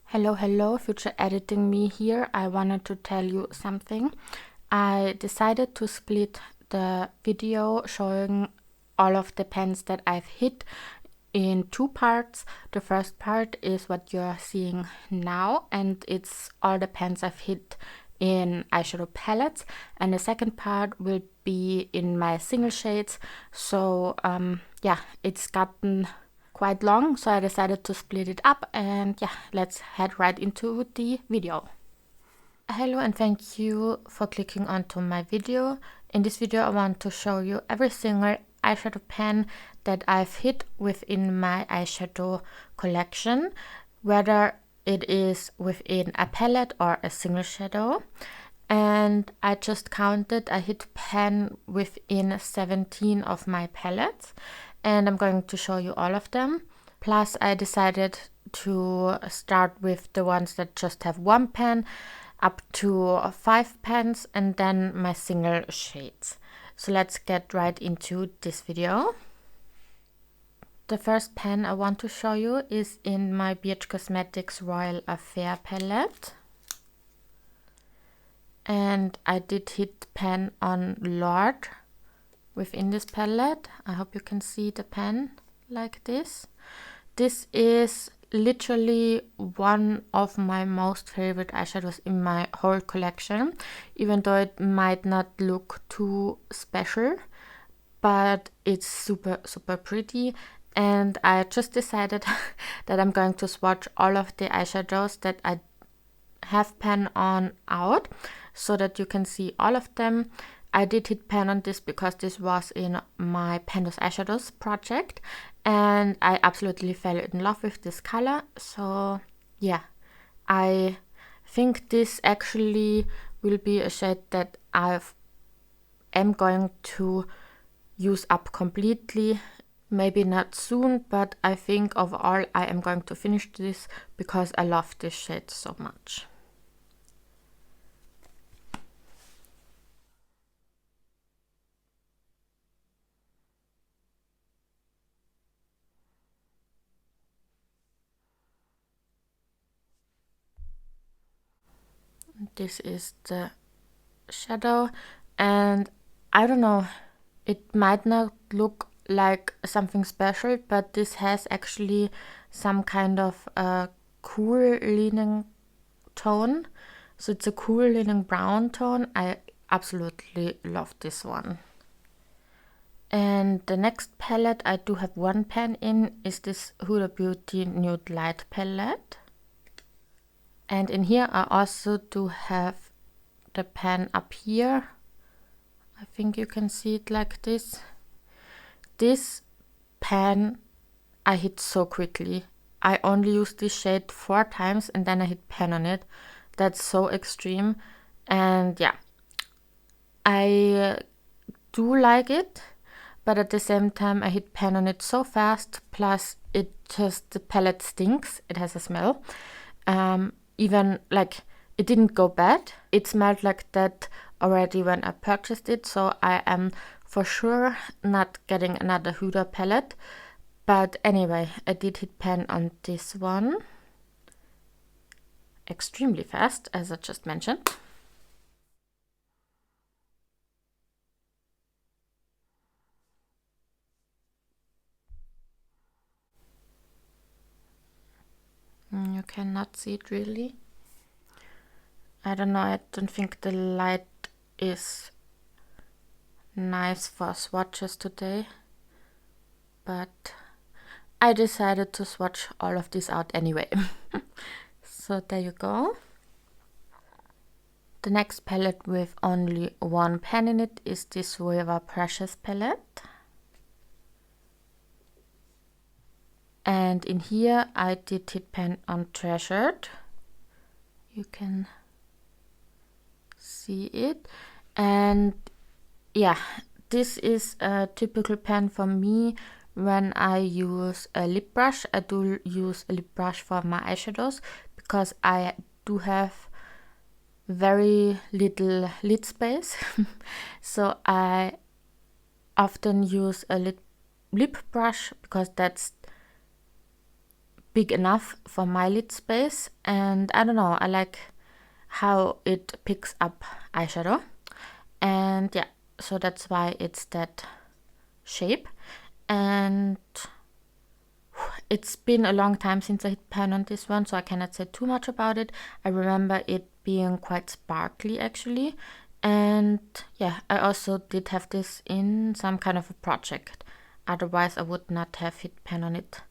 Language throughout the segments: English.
Hello, future editing me here. I wanted to tell you something. I decided to split the video showing all of the pens that I've hit in two parts. The first part is what you're seeing now, and it's all the pens I've hit in eyeshadow palettes, and the second part will be in my single shades. So yeah, it's gotten quite long, so I decided to split it up, and yeah, let's head right into the video. Hello and thank you for clicking onto my video. In this video I want to show you every single eyeshadow pen that I've hit within my eyeshadow collection, whether it is within a palette or a single shadow. And I just counted, I hit pen within 17 of my palettes, and I'm going to show you all of them. Plus I decided to start with the ones that just have one pen up to 5 pens, and then my single shades. So let's get right into this video. The first pen I want to show you is in my BH Cosmetics Royal Affair palette. And I did hit pen on Lord within this palette. I hope you can see the pen like this. This is literally one of my most favorite eyeshadows in my whole collection, even though it might not look too special, but it's super pretty. And I just decided that I'm going to swatch all of the eyeshadows that I have pen on out so that you can see all of them. I did hit pen on this because this was in my Pandos Eyeshadows project, and I absolutely fell in love with this color. So yeah, I think this actually will be a shade that I am going to use up completely. Maybe not soon, but I think overall I am going to finish this because I love this shade so much. This is the shadow, and I don't know, it might not look like something special, but this has actually some kind of a cool leaning tone. So it's a cool leaning brown tone. I absolutely love this one. And the next palette I do have one pen in is this Huda Beauty Nude Light palette. And in here I also do have the pen up here. I think you can see it like this. This pen I hit so quickly. I only used this shade 4 times and then I hit pen on it. That's so extreme. And yeah, I do like it, but at the same time I hit pen on it so fast. Plus the palette stinks. It has a smell. Even like it didn't go bad. It smelled like that already when I purchased it. So I am for sure not getting another Huda palette. But anyway, I did hit pen on this one extremely fast, as I just mentioned. You cannot see it really. I don't know, I don't think the light is nice for swatches today, but I decided to swatch all of this out anyway. So there you go. The next palette with only one pen in it is this River Precious palette. And in here I did hit pen on Treasured. You can see it. And yeah, this is a typical pen for me when I use a lip brush. I do use a lip brush for my eyeshadows because I do have very little lid space. So I often use a lip brush because that's big enough for my lid space, and I don't know, I like how it picks up eyeshadow, and yeah, so that's why it's that shape. And it's been a long time since I hit pan on this one, so I cannot say too much about it. I remember it being quite sparkly actually, and yeah, I also did have this in some kind of a project, otherwise I would not have hit pan on it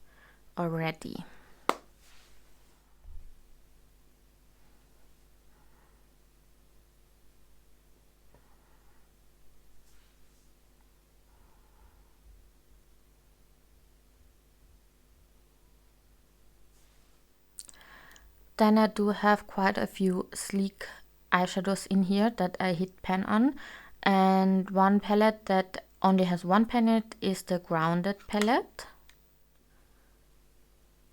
already. Then I do have quite a few sleek eyeshadows in here that I hit pan on, and one palette that only has one pan in it is the Grounded palette.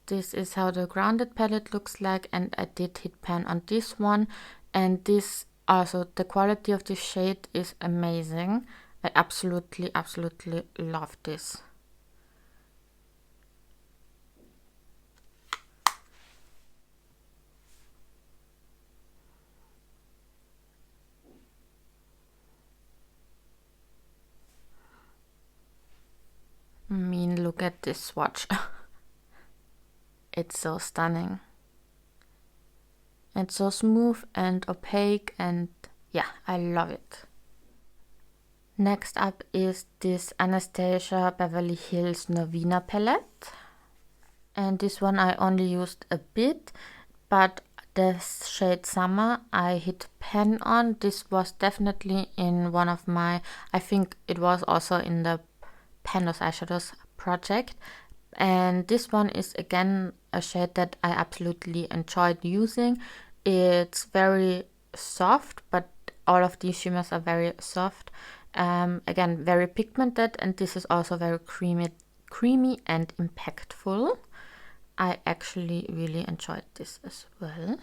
This is how the Grounded palette looks like, and I did hit pan on this one, and this also, the quality of this shade is amazing. I absolutely love this. I mean, look at this swatch. It's so stunning. It's so smooth and opaque, and yeah, I love it. Next up is this Anastasia Beverly Hills Novena palette. And this one I only used a bit, but the shade Summer I hit pan on. This was definitely in one of my, I think it was also in the Pandos Eyeshadows project. And this one is again a shade that I absolutely enjoyed using. It's very soft, but all of these shimmers are very soft. Again, very pigmented, and this is also very creamy and impactful. I actually really enjoyed this as well.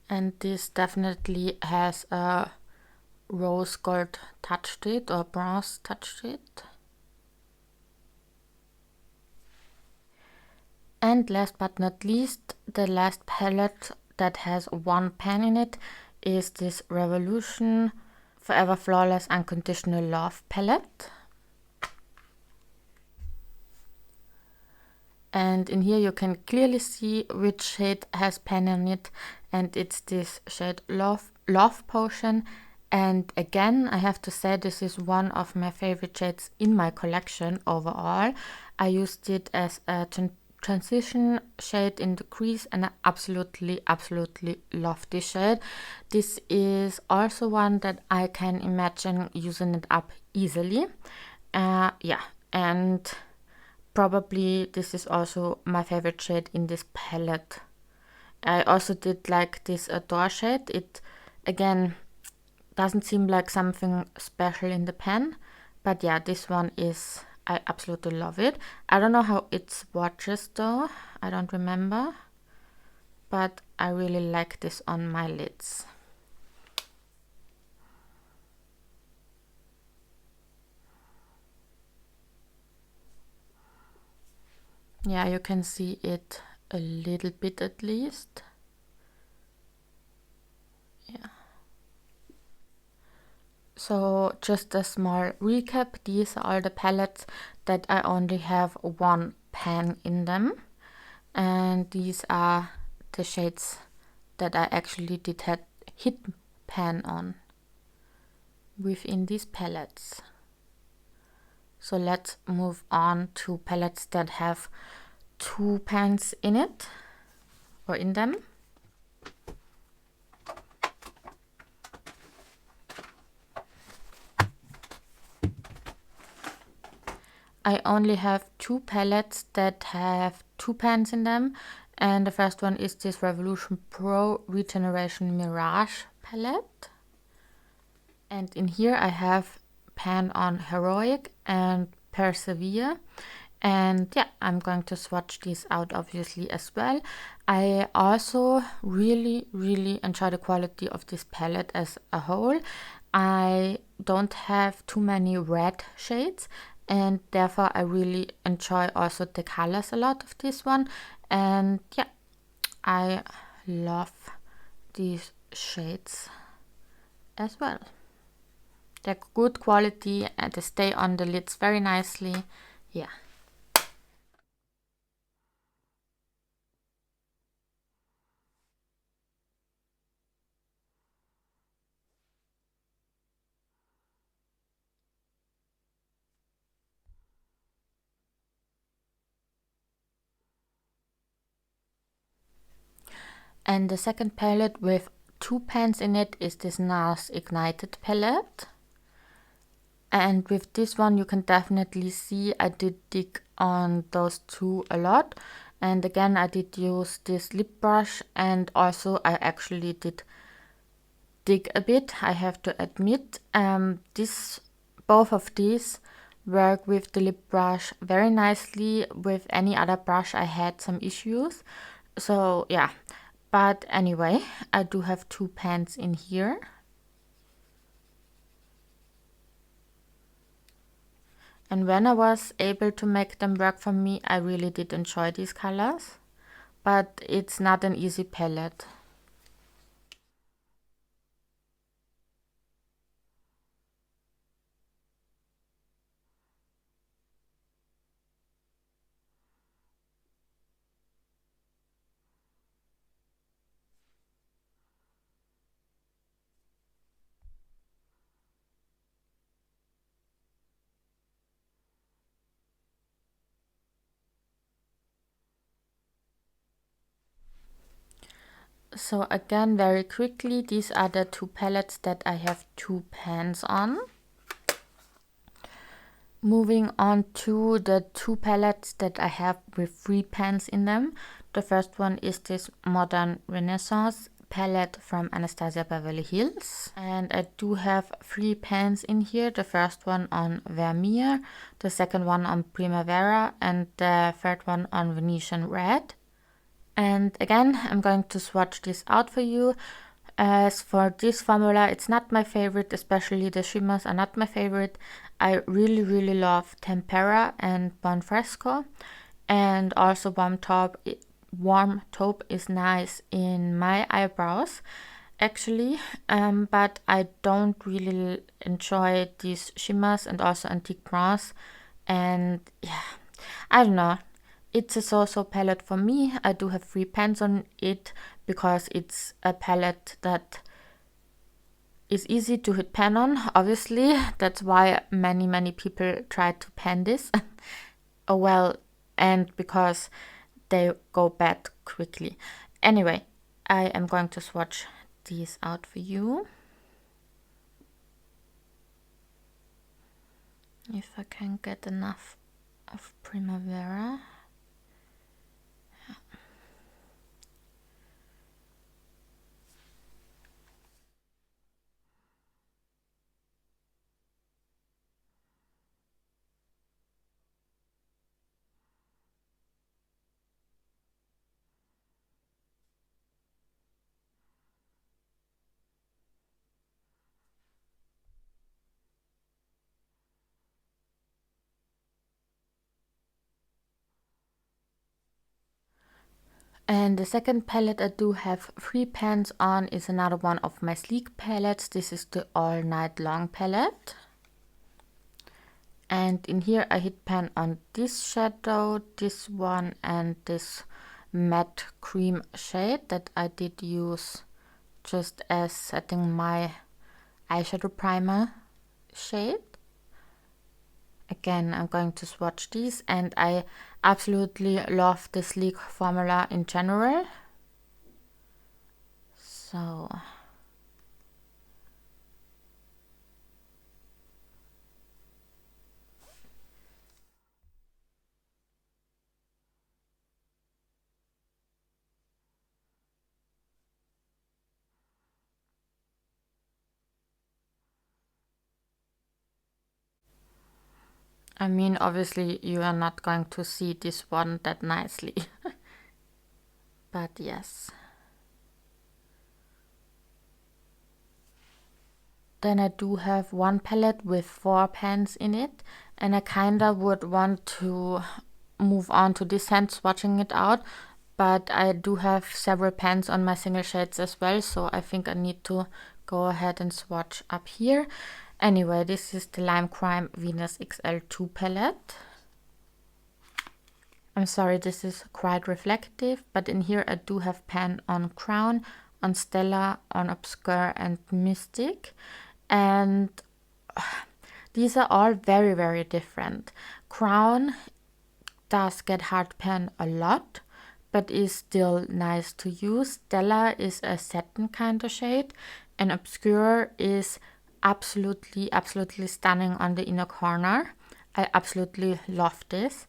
And this definitely has a rose gold touch to it, or bronze touch to it. And last but not least, the last palette that has one pan in it is this Revolution Forever Flawless Unconditional Love palette. And in here you can clearly see which shade has pan in it, and it's this shade Love Potion. And again, I have to say this is one of my favorite shades in my collection overall. I used it as a transition shade in the crease, and I absolutely love this shade. This is also one that I can imagine using it up easily. Yeah, and probably this is also my favorite shade in this palette. I also did like this Adore shade. It again doesn't seem like something special in the pan, but yeah, this one is, I absolutely love it. I don't know how it swatches though, I don't remember, but I really like this on my lids. Yeah, you can see it a little bit at least. Yeah. So just a small recap, these are all the palettes that I only have one pan in them, and these are the shades that I actually did hit pan on within these palettes. So let's move on to palettes that have two pans in it or in them. I only have two palettes that have two pans in them, and the first one is this Revolution Pro Regeneration Mirage palette. And in here I have pan on Heroic and Persevere, And yeah, I'm going to swatch these out obviously as well. I also really enjoy the quality of this palette as a whole. I don't have too many red shades, and therefore I really enjoy also the colors a lot of this one. And yeah, I love these shades as well. They're good quality and they stay on the lids very nicely. Yeah. And the second palette with 2 pans in it is this NARS Ignited palette. And with this one you can definitely see I did dig on those two a lot. And again, I did use this lip brush, and also I actually did dig a bit, I have to admit. Both of these work with the lip brush very nicely. With any other brush I had some issues. So yeah, but anyway, I do have 2 pans in here. And when I was able to make them work for me, I really did enjoy these colors. But it's not an easy palette. So again, very quickly, these are the 2 palettes that I have 2 pans on. Moving on to the 2 palettes that I have with 3 pans in them. The first one is this Modern Renaissance palette from Anastasia Beverly Hills. And I do have 3 pans in here. The first one on Vermeer, the second one on Primavera, and the third one on Venetian Red. And again, I'm going to swatch this out for you. As for this formula, it's not my favorite, especially the shimmers are not my favorite. I really love Tempera and Bonfresco, and also Warm Taupe is nice in my eyebrows actually, but I don't really enjoy these shimmers and also Antique Bronze. And yeah, I don't know. It's a so-so palette for me. I do have 3 pans on it because it's a palette that is easy to hit pan on, obviously. That's why many people try to pan this. Oh well, and because they go bad quickly. Anyway, I am going to swatch these out for you. If I can get enough of Primavera. And the second palette I do have 3 pans on is another one of my sleek palettes. This is the All Night Long palette. And in here I hit pan on this shadow, this one, and this matte cream shade that I did use just as setting my eyeshadow primer shade. Again, I'm going to swatch these, and I absolutely love the sleek formula in general. So I mean, obviously you are not going to see this one that nicely. But yes. Then I do have one palette with 4 pans in it, and I kinda would want to move on to this hand swatching it out, but I do have several pans on my single shades as well, so I think I need to go ahead and swatch up here. Anyway, this is the Lime Crime Venus XL2 palette. I'm sorry, this is quite reflective, but in here I do have pan on Crown, on Stella, on Obscure and Mystic, and these are all very, very different. Crown does get hard pan a lot, but is still nice to use. Stella is a satin kind of shade, and Obscure is absolutely stunning on the inner corner. I absolutely love this.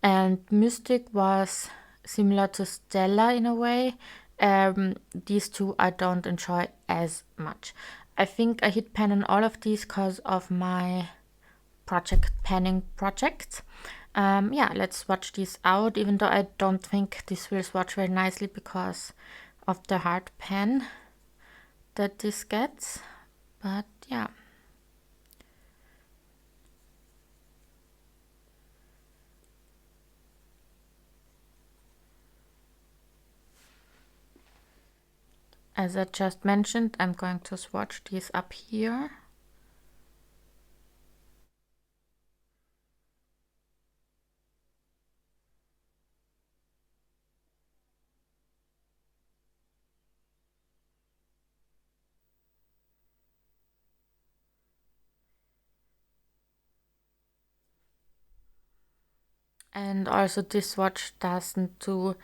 And Mystic was similar to Stella in a way. These two I don't enjoy as much. I think I hit pan on all of these because of my panning projects. Yeah, let's swatch these out, even though I don't think this will swatch very nicely because of the hard pan that this gets. But yeah. As I just mentioned, I'm going to swatch these up here. And also this swatch doesn't do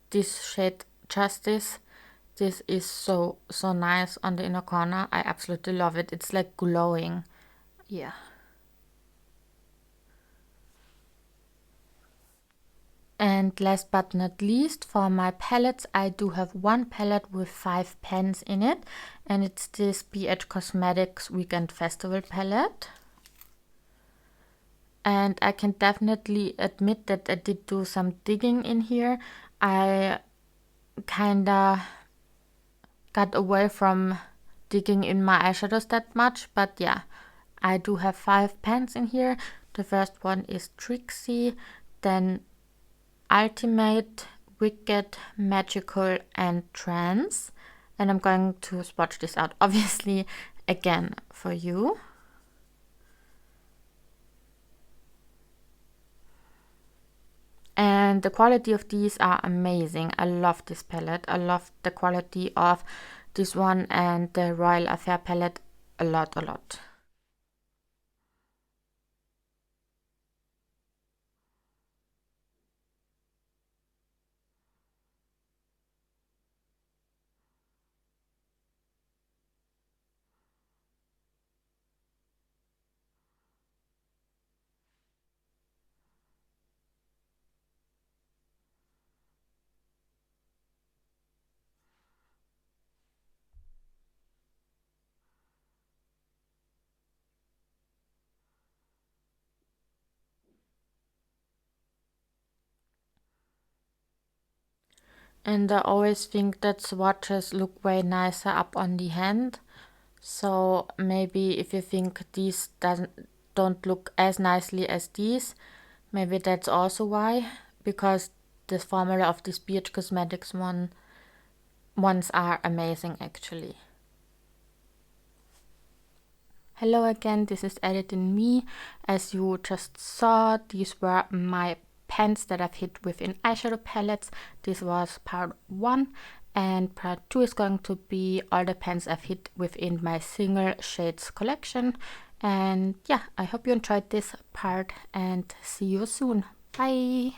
this shade justice. This is so nice on the inner corner. I absolutely love it. It's like glowing. Yeah. And last but not least, for my palettes, I do have one palette with 5 pans in it, and it's this BH Cosmetics Weekend Festival palette. And I can definitely admit that I did do some digging in here. I kinda got away from digging in my eyeshadows that much, but yeah, I do have 5 pans in here. The first one is Trixie, then Ultimate, Wicked, Magical and Trance. And I'm going to swatch this out, obviously, again for you. And the quality of these are amazing. I love this palette. I love the quality of this one and the Royal Affair palette a lot. And I always think that swatches look way nicer up on the hand. So maybe if you think these don't look as nicely as these, maybe that's also why. Because the formula of these BH Cosmetics ones are amazing actually. Hello again, this is Editing Me. As you just saw, these were my pans that I've hit within eyeshadow palettes. This was part 1, and part 2 is going to be all the pans I've hit within my single shades collection. And yeah, I hope you enjoyed this part and see you soon. Bye!